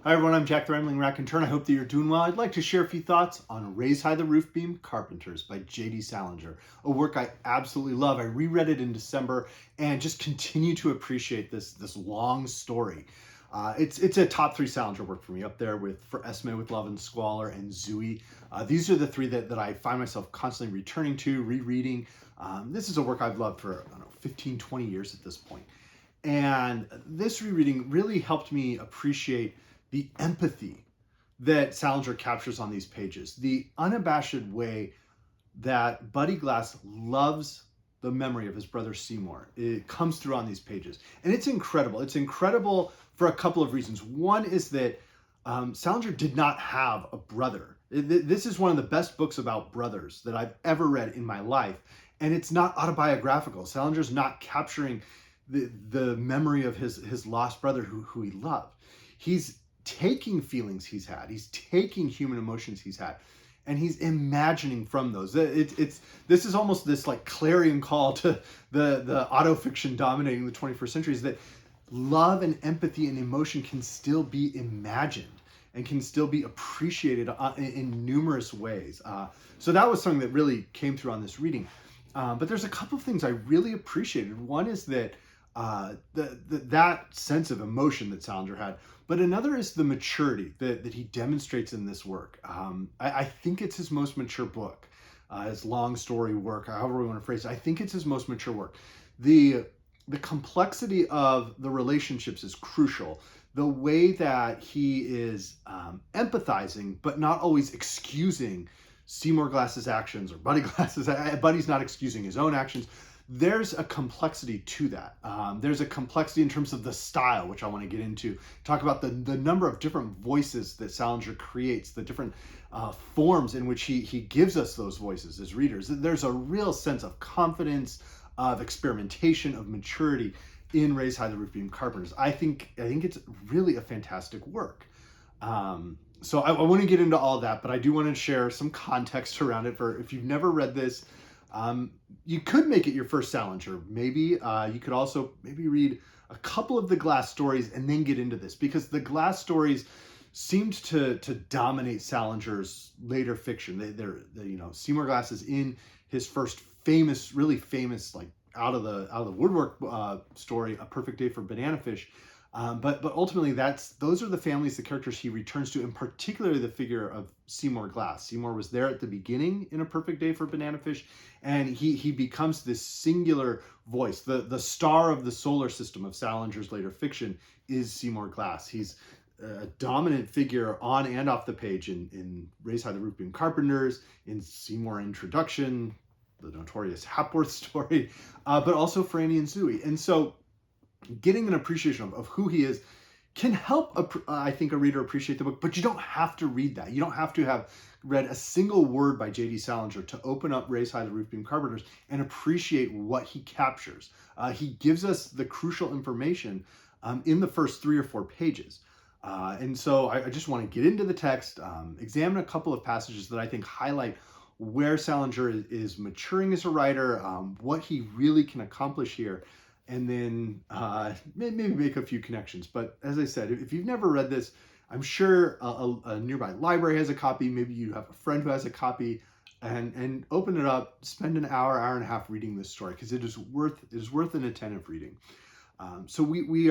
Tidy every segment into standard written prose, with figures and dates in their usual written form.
Hi everyone, I'm Jack the Rambling Raconteur. I hope that you're doing well. I'd like to share a few thoughts on Raise High the Roofbeam, Carpenters by J.D. Salinger, a work I absolutely love. I reread it in December and just continue to appreciate this long story. It's a top three Salinger work for me, up there with for Esmé with Love and Squalor and Zooey. These are the three that I find myself constantly returning to, rereading. This is a work I've loved for, I don't know, 15, 20 years at this point. And this rereading really helped me appreciate the empathy that Salinger captures on these pages, the unabashed way that Buddy Glass loves the memory of his brother Seymour. It comes through on these pages. And it's incredible. It's incredible for a couple of reasons. One is that Salinger did not have a brother. This is one of the best books about brothers that I've ever read in my life. And it's not autobiographical. Salinger's not capturing the memory of his lost brother who he loved. He's taking feelings he's had, he's taking human emotions he's had, and he's imagining from those. This is almost this like clarion call to the autofiction dominating the 21st century, is that love and empathy and emotion can still be imagined and can still be appreciated in numerous ways. So that was something that really came through on this reading. But there's a couple of things I really appreciated. One is that that sense of emotion that Salinger had, but another is the maturity that he demonstrates in this work. I think it's his most mature book, his long story work, however we want to phrase it. I think it's his most mature work. The complexity of the relationships is crucial. The way that he is empathizing, but not always excusing Seymour Glass's actions, or Buddy's not excusing his own actions. There's a complexity to that. There's a complexity in terms of the style, which I want to get into. Talk about the number of different voices that Salinger creates, the different forms in which he gives us those voices as readers. There's a real sense of confidence, of experimentation, of maturity in Raise High the Roofbeam Carpenters. I think it's really a fantastic work. So I want to get into all of that, but I do want to share some context around it for if you've never read this. You could make it your first Salinger. Maybe you could also maybe read a couple of the Glass stories and then get into this, because the Glass stories seemed to dominate Salinger's later fiction. They're Seymour Glass is in his first really famous, like out of the woodwork story, A Perfect Day for Bananafish. But ultimately, those are the families, the characters he returns to, and particularly the figure of Seymour Glass. Seymour was there at the beginning in A Perfect Day for Bananafish, and he becomes this singular voice. The star of the solar system of Salinger's later fiction is Seymour Glass. He's a dominant figure on and off the page in Raise High the Roofbeam Carpenters, in Seymour Introduction, the notorious Hapworth story, but also Franny and Zooey. And so getting an appreciation of who he is can help, I think, a reader appreciate the book, but you don't have to read that. You don't have to have read a single word by J.D. Salinger to open up Raise High the Roofbeam Carpenters and appreciate what he captures. He gives us the crucial information in the first 3 or 4 pages. And so I just want to get into the text, examine a couple of passages that I think highlight where Salinger is maturing as a writer, what he really can accomplish here, and then maybe make a few connections. But as I said, if you've never read this, I'm sure a nearby library has a copy. Maybe you have a friend who has a copy, and open it up, spend an hour and a half reading this story, because it is worth an attentive reading. So we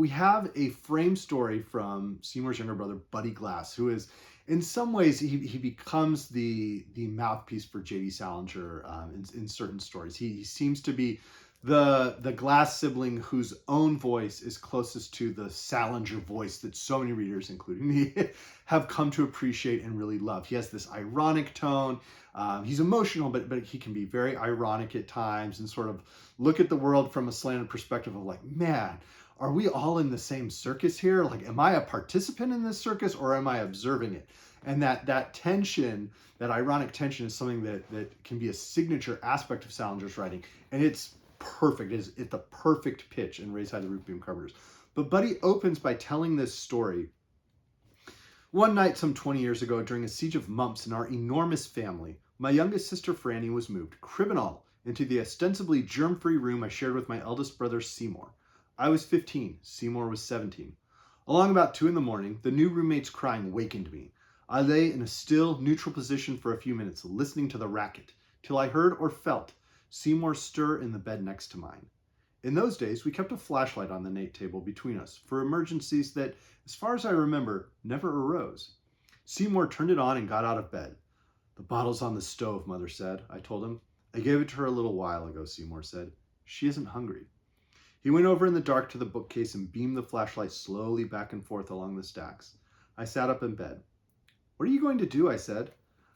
have a frame story from Seymour's younger brother, Buddy Glass, who is, in some ways, he becomes the mouthpiece for J.D. Salinger in certain stories. He seems to be the Glass sibling whose own voice is closest to the Salinger voice that so many readers, including me, have come to appreciate and really love. He has this ironic tone. He's emotional, but he can be very ironic at times and sort of look at the world from a slanted perspective of like, man, are we all in the same circus here? Like, am I a participant in this circus, or am I observing it? And that tension, that ironic tension, is something that can be a signature aspect of Salinger's writing. And it's perfect. It's the perfect pitch in Raise High the Roofbeam Carpenters. But Buddy opens by telling this story. One night some 20 years ago, during a siege of mumps in our enormous family, my youngest sister Franny was moved, crib and all, into the ostensibly germ-free room I shared with my eldest brother Seymour. I was 15, Seymour was 17. Along about 2 in the morning, the new roommate's crying wakened me. I lay in a still, neutral position for a few minutes, listening to the racket, till I heard or felt Seymour stir in the bed next to mine. In those days, we kept a flashlight on the night table between us for emergencies that, as far as I remember, never arose. Seymour turned it on and got out of bed. "The bottle's on the stove," Mother said, I told him. "I gave it to her a little while ago," Seymour said. "She isn't hungry." He went over in the dark to the bookcase and beamed the flashlight slowly back and forth along the stacks. I sat up in bed. "What are you going to do?" I said.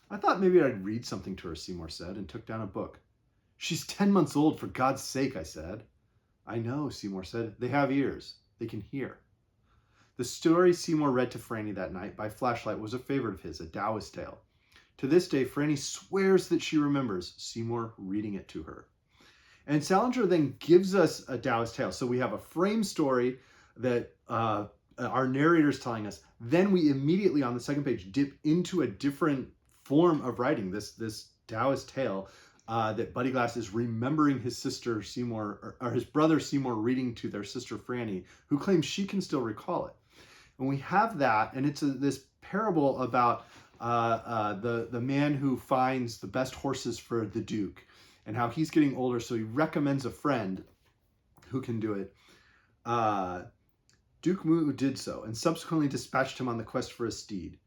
"I thought maybe I'd read something to her," Seymour said, and took down a book. "She's 10 months old, for God's sake," I said. "I know," Seymour said. "They have ears. They can hear." The story Seymour read to Franny that night by flashlight was a favorite of his, a Taoist tale. To this day, Franny swears that she remembers Seymour reading it to her. And Salinger then gives us a Taoist tale. So we have a frame story that our narrator's telling us. Then we immediately on the second page dip into a different form of writing, this Taoist tale that Buddy Glass is remembering his sister Seymour, or his brother Seymour reading to their sister Franny, who claims she can still recall it. And we have that, and it's this parable about the man who finds the best horses for the Duke, and how he's getting older, so he recommends a friend who can do it. Duke Mu did so, and subsequently dispatched him on the quest for a steed.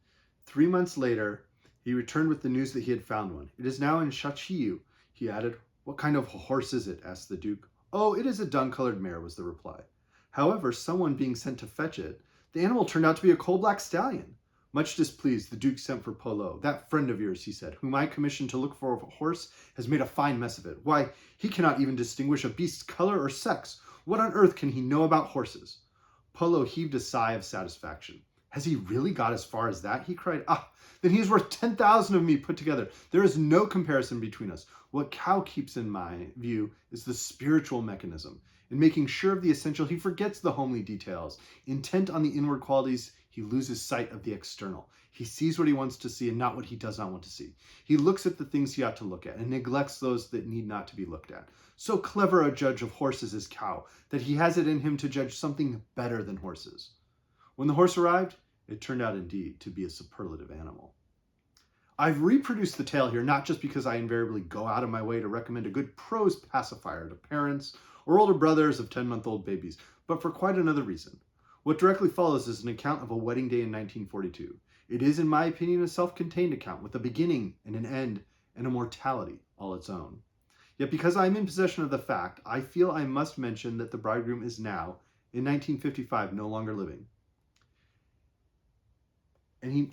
3 months later, he returned with the news that he had found one. "It is now in Shachiyu," he added. "What kind of horse is it?" asked the Duke. "Oh, it is a dun-colored mare," was the reply. However, someone being sent to fetch it, the animal turned out to be a coal-black stallion. Much displeased, the Duke sent for Polo. "That friend of yours," he said, "whom I commissioned to look for a horse, has made a fine mess of it. Why, he cannot even distinguish a beast's color or sex. What on earth can he know about horses?" Polo heaved a sigh of satisfaction. "Has he really got as far as that?" he cried. "Ah, then he is worth 10,000 of me put together. There is no comparison between us. What Cow keeps in my view is the spiritual mechanism. In making sure of the essential, he forgets the homely details. Intent on the inward qualities, he loses sight of the external. He sees what he wants to see and not what he does not want to see. He looks at the things he ought to look at and neglects those that need not to be looked at. So clever a judge of horses is Cow, that he has it in him to judge something better than horses." When the horse arrived, it turned out indeed to be a superlative animal. I've reproduced the tale here not just because I invariably go out of my way to recommend a good prose pacifier to parents or older brothers of 10-month-old babies, but for quite another reason. What directly follows is an account of a wedding day in 1942. It is, in my opinion, a self-contained account with a beginning and an end and a mortality all its own. Yet because I am in possession of the fact, I feel I must mention that the bridegroom is now, in 1955, no longer living. And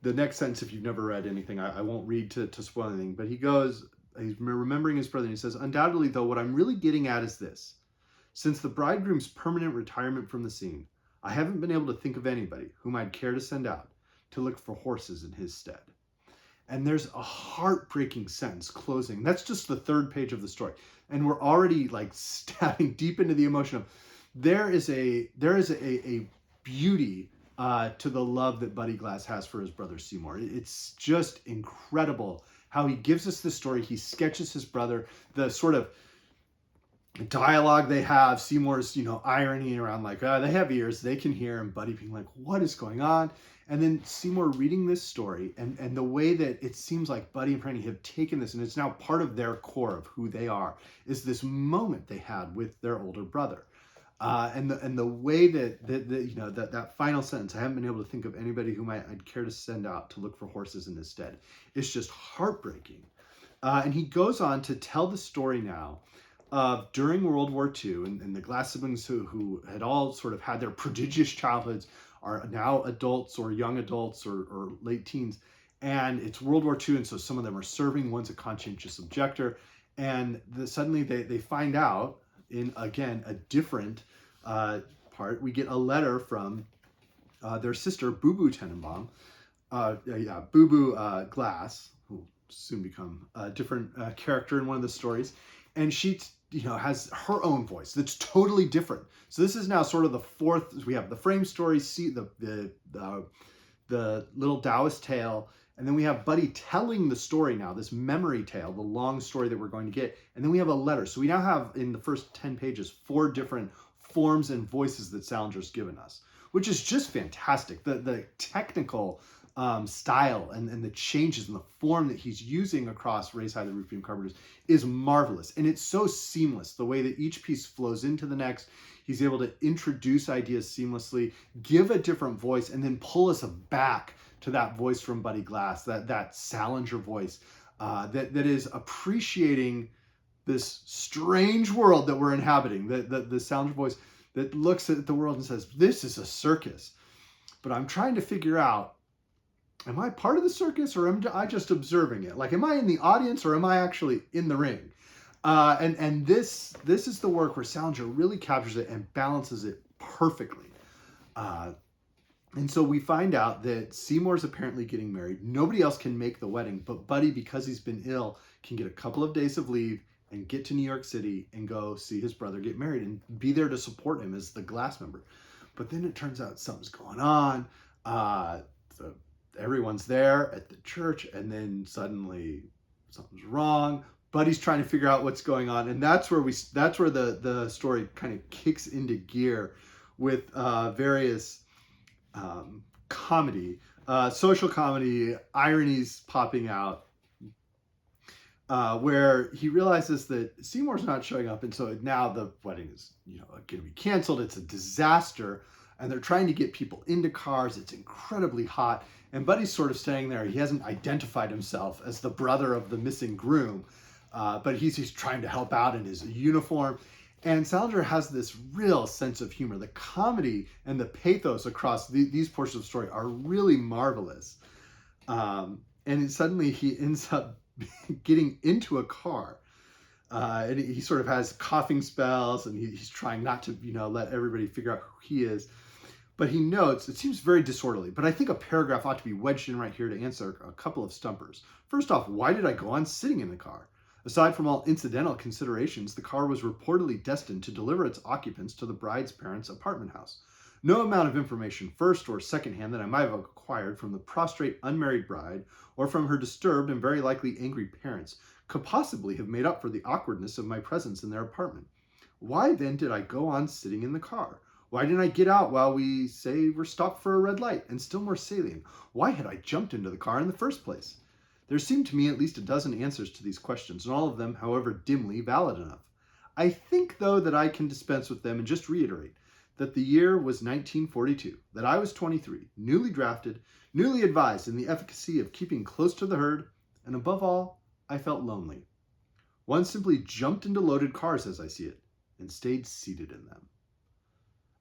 the next sentence, if you've never read anything, I won't read to spoil anything, but he goes, he's remembering his brother, and he says, "Undoubtedly, though, what I'm really getting at is this. Since the bridegroom's permanent retirement from the scene, I haven't been able to think of anybody whom I'd care to send out to look for horses in his stead." And there's a heartbreaking sentence closing. That's just the third page of the story. And we're already like stabbing deep into the emotion of there is a beauty to the love that Buddy Glass has for his brother Seymour. It's just incredible how he gives us this story. He sketches his brother, the sort of dialogue they have, Seymour's, irony around like, they have ears, they can hear, and Buddy being like, what is going on? And then Seymour reading this story and the way that it seems like Buddy and Franny have taken this and it's now part of their core of who they are, is this moment they had with their older brother. And the way that final sentence, I haven't been able to think of anybody whom I'd care to send out to look for horses in his stead, is just heartbreaking. And he goes on to tell the story now of during World War II, and the Glass siblings who had all sort of had their prodigious childhoods are now adults or young adults or late teens. And it's World War II, and so some of them are serving. One's a conscientious objector. And suddenly they find out, in, again, a different part, we get a letter from their sister, Boo Boo Tenenbaum, Boo Boo Glass, who will soon become a different character in one of the stories. And she has her own voice that's totally different. So this is now sort of the fourth. We have the frame story, see the little Taoist tale, and then we have Buddy telling the story now, this memory tale, the long story that we're going to get, and then we have a letter. So we now have in the first 10 pages 4 different forms and voices that Salinger's given us, which is just fantastic. The technical style and the changes in the form that he's using across Raise High the Roofbeam Carpenters is marvelous. And it's so seamless, the way that each piece flows into the next. He's able to introduce ideas seamlessly, give a different voice, and then pull us back to that voice from Buddy Glass, that Salinger voice that is appreciating this strange world that we're inhabiting, the Salinger voice that looks at the world and says, this is a circus. But I'm trying to figure out, am I part of the circus or am I just observing it? Like, am I in the audience or am I actually in the ring? And this is the work where Salinger really captures it and balances it perfectly. And so we find out that Seymour's apparently getting married. Nobody else can make the wedding, but Buddy, because he's been ill, can get a couple of days of leave and get to New York City and go see his brother get married and be there to support him as the Glass member. But then it turns out something's going on. Everyone's there at the church, and then suddenly something's wrong. Buddy's trying to figure out what's going on, and that's where the story kind of kicks into gear with various comedy, social comedy, ironies popping out, where he realizes that Seymour's not showing up, and so now the wedding is going to be canceled. It's a disaster, and they're trying to get people into cars. It's incredibly hot, and Buddy's sort of staying there. He hasn't identified himself as the brother of the missing groom, but he's trying to help out in his uniform. And Salinger has this real sense of humor. The comedy and the pathos across these portions of the story are really marvelous. And suddenly he ends up getting into a car. And he sort of has coughing spells, and he's trying not to, let everybody figure out who he is. But he notes, it seems very disorderly, but I think a paragraph ought to be wedged in right here to answer a couple of stumpers. First off, why did I go on sitting in the car? Aside from all incidental considerations, the car was reportedly destined to deliver its occupants to the bride's parents' apartment house. No amount of information, first or secondhand, that I might have acquired from the prostrate unmarried bride or from her disturbed and very likely angry parents could possibly have made up for the awkwardness of my presence in their apartment. Why then did I go on sitting in the car? Why didn't I get out while we, say, were stopped for a red light? And still more salient, why had I jumped into the car in the first place? There seemed to me at least a dozen answers to these questions, and all of them, however dimly, valid enough. I think, though, that I can dispense with them and just reiterate that the year was 1942, that I was 23, newly drafted, newly advised in the efficacy of keeping close to the herd, and above all, I felt lonely. One simply jumped into loaded cars, as I see it, and stayed seated in them.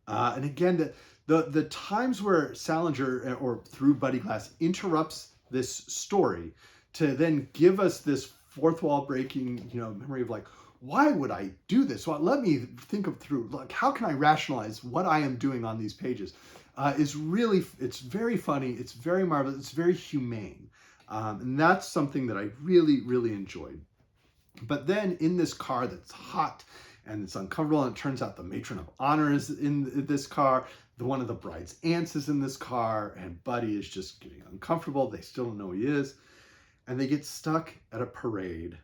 And again, the times where Salinger, or through Buddy Glass, interrupts this story to then give us this fourth wall breaking, memory of like, why would I do this? Well, let me think through, like, how can I rationalize what I am doing on these pages? Is really, it's very funny, it's very marvelous, it's very humane. And that's something that I really, really enjoyed. But then in this car that's hot and it's uncomfortable, and it turns out the matron of honor is in this car, one of the bride's aunts is in this car, and Buddy is just getting uncomfortable. They still don't know who he is, and they get stuck at a parade.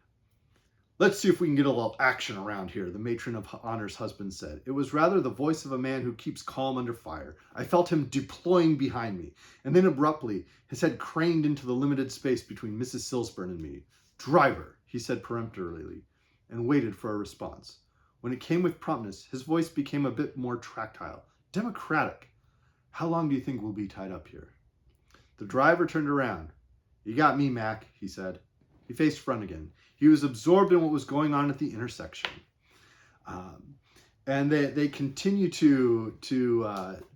Let's see if we can get a little action around here, the matron of honor's husband said. It was rather the voice of a man who keeps calm under fire. I felt him deploying behind me, and then abruptly, his head craned into the limited space between Mrs. Silsburn and me. Driver, he said peremptorily, and waited for a response. When it came with promptness, his voice became a bit more tactile, democratic. How long do you think we'll be tied up here? The driver turned around. You got me, Mac, he said. He faced front again. He was absorbed in what was going on at the intersection. And they continue to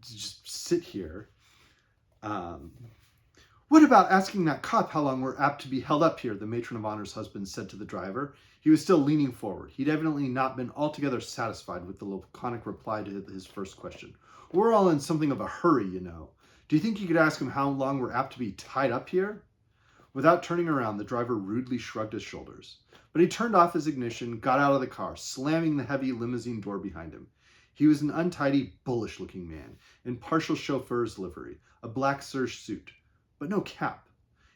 just sit here. What about asking that cop how long we're apt to be held up here, the matron of honor's husband said to the driver. He was still leaning forward. He'd evidently not been altogether satisfied with the laconic reply to his first question. We're all in something of a hurry, Do you think you could ask him how long we're apt to be tied up here? Without turning around, the driver rudely shrugged his shoulders. But he turned off his ignition, got out of the car, slamming the heavy limousine door behind him. He was an untidy, bullish-looking man, in partial chauffeur's livery, a black serge suit, but no cap.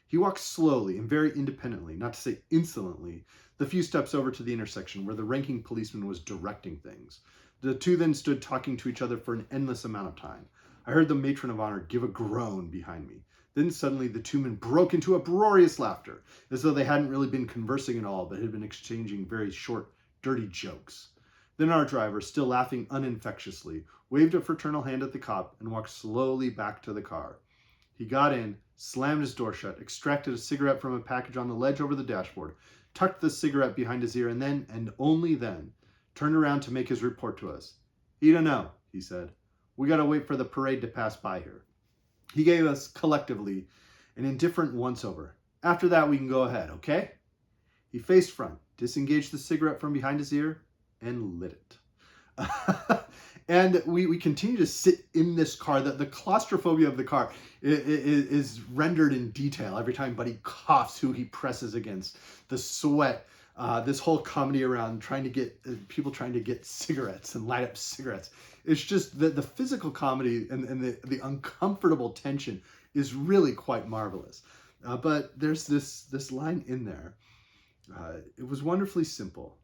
He walked slowly and very independently, not to say insolently, the few steps over to the intersection where the ranking policeman was directing things. The two then stood talking to each other for an endless amount of time. I heard the matron of honor give a groan behind me. Then suddenly the two men broke into uproarious laughter, as though they hadn't really been conversing at all, but had been exchanging very short, dirty jokes. Then our driver, still laughing uninfectiously, waved a fraternal hand at the cop and walked slowly back to the car. He got in, slammed his door shut, extracted a cigarette from a package on the ledge over the dashboard, tucked the cigarette behind his ear, and then, and only then, turned around to make his report to us. "You don't know," he said. "We gotta wait for the parade to pass by here." He gave us, collectively, an indifferent once-over. "After that, we can go ahead, okay?" He faced front, disengaged the cigarette from behind his ear, and lit it. And we continue to sit in this car. The claustrophobia of the car is rendered in detail every time Buddy coughs, who he presses against, the sweat, this whole comedy around trying to get people trying to get cigarettes and light up cigarettes. It's just the physical comedy and the uncomfortable tension is really quite marvelous. But there's this line in there. It was wonderfully simple.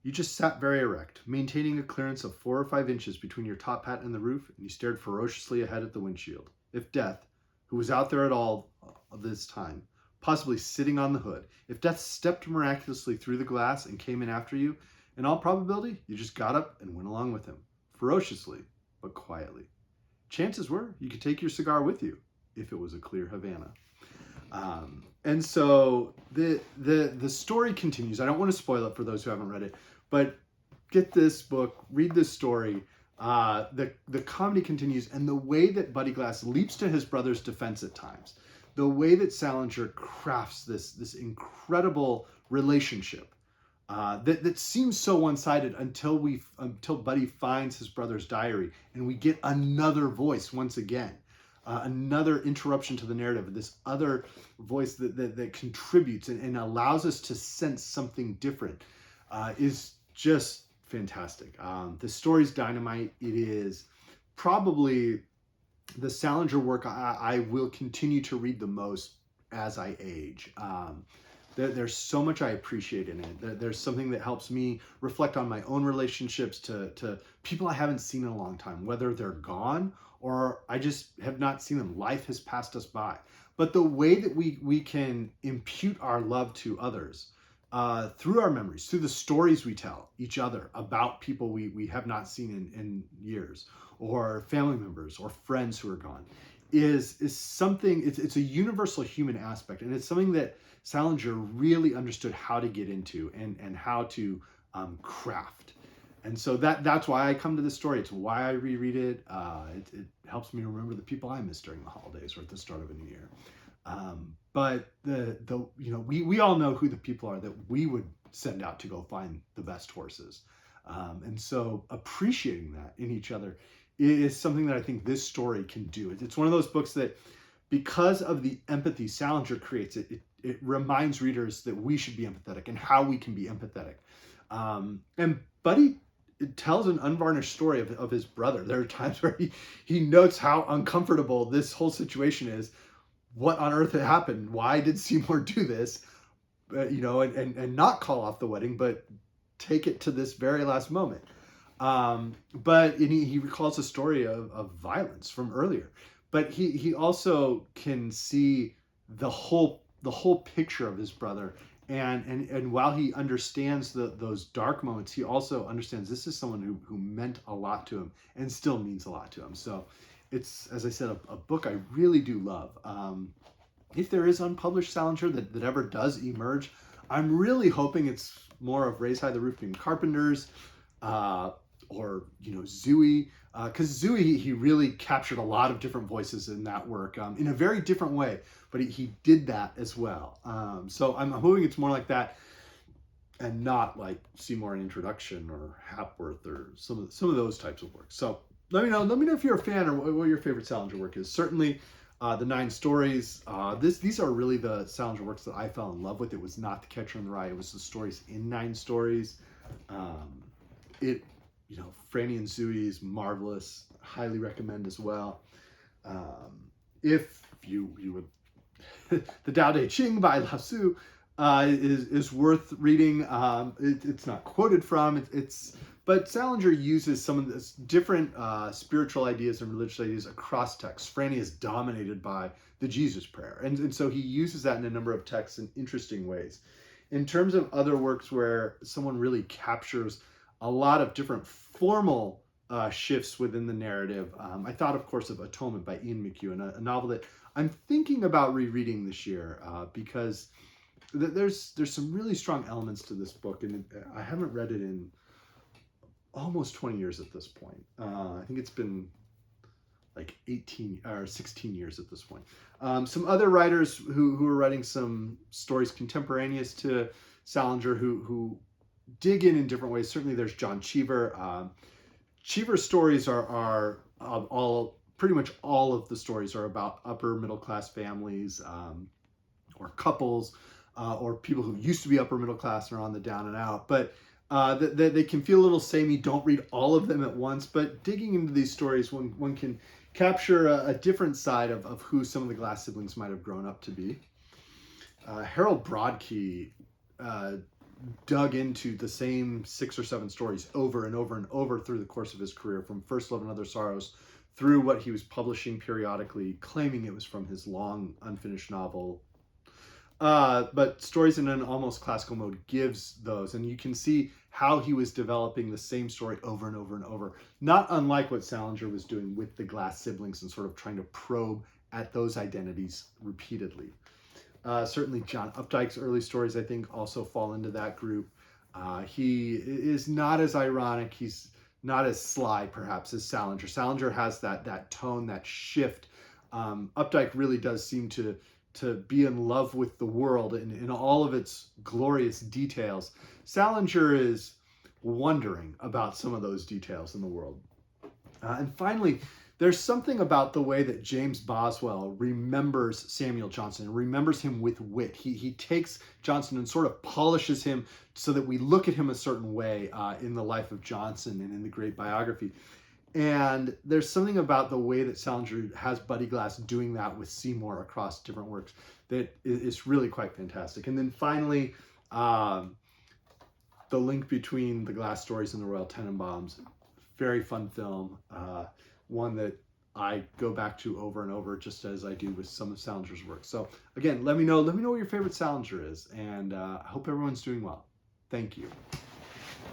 You just sat very erect, maintaining a clearance of 4 or 5 inches between your top hat and the roof, and you stared ferociously ahead at the windshield. If Death, who was out there at all this time, possibly sitting on the hood, if Death stepped miraculously through the glass and came in after you, in all probability, you just got up and went along with him, ferociously, but quietly. Chances were you could take your cigar with you, if it was a clear Havana. And so the story continues. I don't want to spoil it for those who haven't read it, but get this book, read this story. The comedy continues, and the way that Buddy Glass leaps to his brother's defense at times, the way that Salinger crafts this incredible relationship that seems so one-sided until Buddy finds his brother's diary, and we get another voice once again. Another interruption to the narrative, this other voice that contributes and allows us to sense something different is just fantastic. The story's dynamite. It is probably the Salinger work I will continue to read the most as I age. There's so much I appreciate in it. There's something that helps me reflect on my own relationships to people I haven't seen in a long time, whether they're gone or I just have not seen them. Life has passed us by. But the way that we can impute our love to others through our memories, through the stories we tell each other about people we have not seen in years, or family members or friends who are gone, is something, it's a universal human aspect. And it's something that Salinger really understood how to get into and how to craft. And so that's why I come to this story. It's why I reread it. It helps me remember the people I missed during the holidays or at the start of a new year. But we all know who the people are that we would send out to go find the best horses. And so appreciating that in each other is something that I think this story can do. It's one of those books that, because of the empathy Salinger creates, it reminds readers that we should be empathetic and how we can be empathetic. And Buddy tells an unvarnished story of his brother. There are times where he notes how uncomfortable this whole situation is. What on earth had happened? Why did Seymour do this? And not call off the wedding, but take it to this very last moment. But he recalls a story of violence from earlier. But he also can see the whole picture of his brother. And while he understands those dark moments, he also understands this is someone who meant a lot to him and still means a lot to him. So it's, as I said, a book I really do love. If there is unpublished Salinger that ever does emerge, I'm really hoping it's more of Raise High the Roofbeam Carpenters, or Zooey, because Zooey, he really captured a lot of different voices in that work in a very different way, but he did that as well. So I'm hoping it's more like that, and not like Seymour in Introduction or Hapworth or some of those types of works. So let me know if you're a fan or what your favorite Salinger work is. Certainly the 9 stories. These are really the Salinger works that I fell in love with. It was not The Catcher in the Rye. It was the stories in 9 stories. Franny and Zooey is marvelous. Highly recommend as well. If you would, the Tao Te Ching by Lao Tzu. is worth reading. It's not quoted from. But Salinger uses some of this different spiritual ideas and religious ideas across texts. Franny is dominated by the Jesus prayer, and so he uses that in a number of texts in interesting ways. In terms of other works where someone really captures a lot of different formal shifts within the narrative, I thought, of course, of Atonement by Ian McEwan, a novel that I'm thinking about rereading this year because there's some really strong elements to this book, and I haven't read it in almost 20 years at this point. I think it's been like 18 or 16 years at this point. Some other writers who are writing some stories contemporaneous to Salinger who dig in different ways. Certainly there's John Cheever. Cheever's stories are all, pretty much all of the stories are about upper middle class families or couples or people who used to be upper middle class and are on the down and out. But they can feel a little samey. Don't read all of them at once, but digging into these stories, one can capture a different side of who some of the Glass siblings might have grown up to be. Harold Brodkey dug into the same 6 or 7 stories over and over and over through the course of his career, from First Love and Other Sorrows through what he was publishing periodically, claiming it was from his long unfinished novel. But Stories in an Almost Classical Mode gives those, and you can see how he was developing the same story over and over and over, not unlike what Salinger was doing with the Glass siblings and sort of trying to probe at those identities repeatedly. Certainly John Updike's early stories, I think, also fall into that group. He is not as ironic, he's not as sly, perhaps, as Salinger. Salinger has that tone, that shift. Updike really does seem to be in love with the world in all of its glorious details. Salinger is wondering about some of those details in the world. And finally, there's something about the way that James Boswell remembers Samuel Johnson, remembers him with wit. He takes Johnson and sort of polishes him so that we look at him a certain way in the life of Johnson and in the great biography. And there's something about the way that Salinger has Buddy Glass doing that with Seymour across different works that is really quite fantastic. And then finally, the link between the Glass stories and the Royal Tenenbaums, very fun film, one that I go back to over and over, just as I do with some of Salinger's work. So again, let me know what your favorite Salinger is, and I hope everyone's doing well. Thank you.